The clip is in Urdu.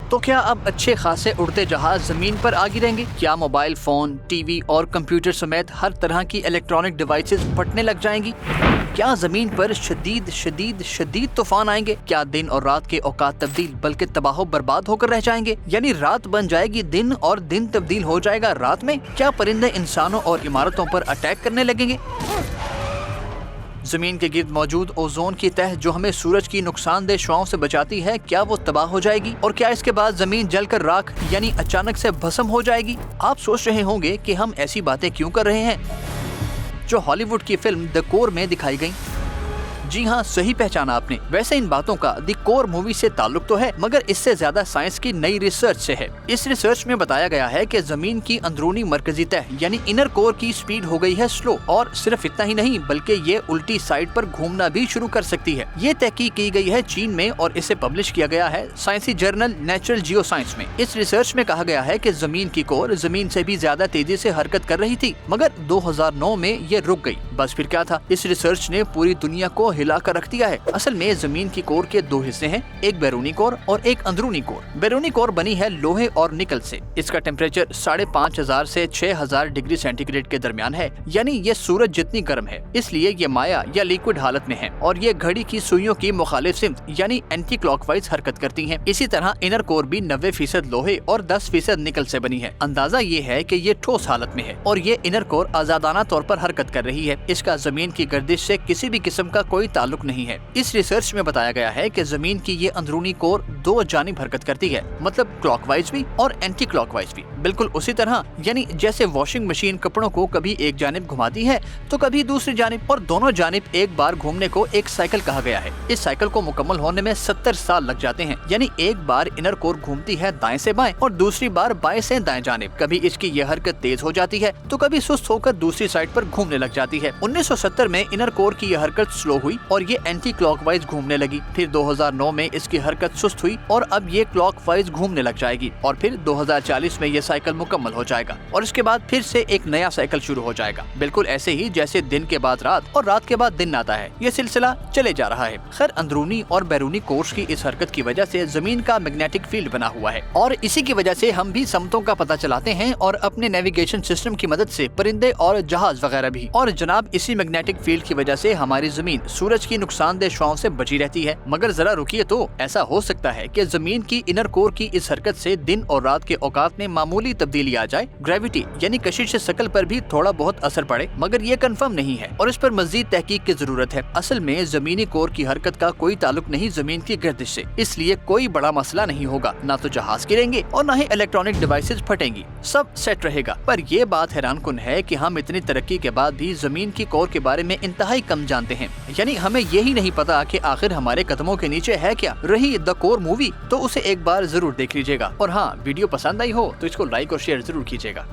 تو کیا اب اچھے خاصے اڑتے جہاز زمین پر آ گریں گے؟ کیا موبائل فون، ٹی وی اور کمپیوٹر سمیت ہر طرح کی الیکٹرانک ڈیوائسز پھٹنے لگ جائیں گی؟ کیا زمین پر شدید طوفان آئیں گے؟ کیا دن اور رات کے اوقات تبدیل بلکہ تباہ و برباد ہو کر رہ جائیں گے؟ یعنی رات بن جائے گی دن اور دن تبدیل ہو جائے گا رات میں؟ کیا پرندے انسانوں اور عمارتوں پر اٹیک کرنے لگیں گے؟ زمین کے گرد موجود اوزون کی تہ جو ہمیں سورج کی نقصان دہ شعاؤں سے بچاتی ہے، کیا وہ تباہ ہو جائے گی؟ اور کیا اس کے بعد زمین جل کر راکھ یعنی اچانک سے بھسم ہو جائے گی؟ آپ سوچ رہے ہوں گے کہ ہم ایسی باتیں کیوں کر رہے ہیں جو ہالی ووڈ کی فلم دی کور میں دکھائی گئیں۔ جی ہاں، صحیح پہچانا آپ نے۔ ویسے ان باتوں کا دی کور مووی سے تعلق تو ہے، مگر اس سے زیادہ سائنس کی نئی ریسرچ سے ہے۔ اس ریسرچ میں بتایا گیا ہے کہ زمین کی اندرونی مرکزی تہ یعنی انر کور کی سپیڈ ہو گئی ہے سلو، اور صرف اتنا ہی نہیں بلکہ یہ الٹی سائڈ پر گھومنا بھی شروع کر سکتی ہے۔ یہ تحقیق کی گئی ہے چین میں اور اسے پبلش کیا گیا ہے سائنسی جرنل نیچرل جیو سائنس میں۔ اس ریسرچ میں کہا گیا ہے کہ زمین کی کور زمین سے بھی زیادہ تیزی سے حرکت کر رہی تھی، مگر 2009 میں یہ رک گئی۔ بس پھر کیا تھا، اس ریسرچ نے پوری دنیا کو ہلا کر رکھ دیا ہے۔ اصل میں زمین کی کور کے دو حصے ہیں، ایک بیرونی کور اور ایک اندرونی کور۔ بیرونی کور بنی ہے لوہے اور نکل سے۔ اس کا ٹیمپریچر 5500 سے 6000 ڈگری سینٹی گریڈ کے درمیان ہے، یعنی یہ سورج جتنی گرم ہے، اس لیے یہ مائع یا لیکوڈ حالت میں ہے، اور یہ گھڑی کی سوئیوں کی مخالف سمت یعنی اینٹی کلاک وائز حرکت کرتی ہیں۔ اسی طرح انر کور بھی 90% لوہے اور 10% نکل سے بنی ہے۔ اندازہ یہ ہے کہ یہ ٹھوس حالت میں ہے اور یہ انر کور آزادانہ طور پر حرکت کر رہی ہے۔ اس کا زمین کی گردش سے کسی بھی قسم کا کوئی تعلق نہیں ہے۔ اس ریسرچ میں بتایا گیا ہے کہ زمین کی یہ اندرونی کور دو جانب حرکت کرتی ہے، مطلب کلاک وائز بھی اور اینٹی کلاک وائز بھی، بالکل اسی طرح یعنی جیسے واشنگ مشین کپڑوں کو کبھی ایک جانب گھماتی ہے تو کبھی دوسری جانب، اور دونوں جانب ایک بار گھومنے کو ایک سائیکل کہا گیا ہے۔ اس سائیکل کو مکمل ہونے میں 70 سال لگ جاتے ہیں، یعنی ایک بار انر کور گھومتی ہے دائیں سے بائیں اور دوسری بار بائیں سے دائیں جانب۔ کبھی اس کی یہ حرکت تیز ہو جاتی ہے تو کبھی سست ہو کر دوسری سائڈ پر گھومنے لگ جاتی ہے۔ 1970 میں انر کور کی یہ حرکت سلو ہوئی اور یہ اینٹی کلاک وائز گھومنے لگی۔ پھر 2009 میں اس کی حرکت سست ہوئی اور اب یہ کلاک وائز گھومنے لگ جائے گی، اور پھر 2040 میں یہ سائیکل مکمل ہو جائے گا، اور اس کے بعد پھر سے ایک نیا سائیکل شروع ہو جائے گا، بالکل ایسے ہی جیسے دن کے بعد رات اور رات کے بعد دن آتا ہے۔ یہ سلسلہ چلے جا رہا ہے۔ خیر، اندرونی اور بیرونی کورس کی اس حرکت کی وجہ سے زمین کا میگنیٹک فیلڈ بنا ہوا ہے، اور اسی کی وجہ سے ہم بھی سمتوں کا پتہ چلاتے ہیں اور اپنے نیویگیشن سسٹم کی مدد سے پرندے اور جہاز وغیرہ بھی۔ اور جناب، اسی میگنیٹک فیلڈ کی وجہ سے ہماری زمین سورج کی نقصان دہ شعاؤں سے بچی رہتی ہے۔ مگر ذرا رکیے تو، ایسا ہو سکتا ہے کہ زمین کی انر کور کی اس حرکت سے دن اور رات کے اوقات میں معمولی تبدیلی آ جائے، گریوٹی یعنی کشش ثقل پر بھی تھوڑا بہت اثر پڑے، مگر یہ کنفرم نہیں ہے اور اس پر مزید تحقیق کی ضرورت ہے۔ اصل میں زمینی کور کی حرکت کا کوئی تعلق نہیں زمین کی گردش سے، اس لیے کوئی بڑا مسئلہ نہیں ہوگا، نہ تو جہاز گریں گے اور نہ ہی الیکٹرانک ڈیوائسز پھٹیں گی، سب سیٹ رہے گا۔ پر یہ بات حیران کن ہے کہ ہم اتنی ترقی کے بعد بھی زمین کی کور کے بارے میں انتہائی کم جانتے ہیں، یعنی ہمیں یہی نہیں پتا کہ آخر ہمارے قدموں کے نیچے ہے کیا۔ رہی دی کور مووی تو اسے ایک بار ضرور دیکھ لیجیے گا، اور ہاں، ویڈیو پسند آئی ہو تو اس کو لائک اور شیئر ضرور کیجیے گا۔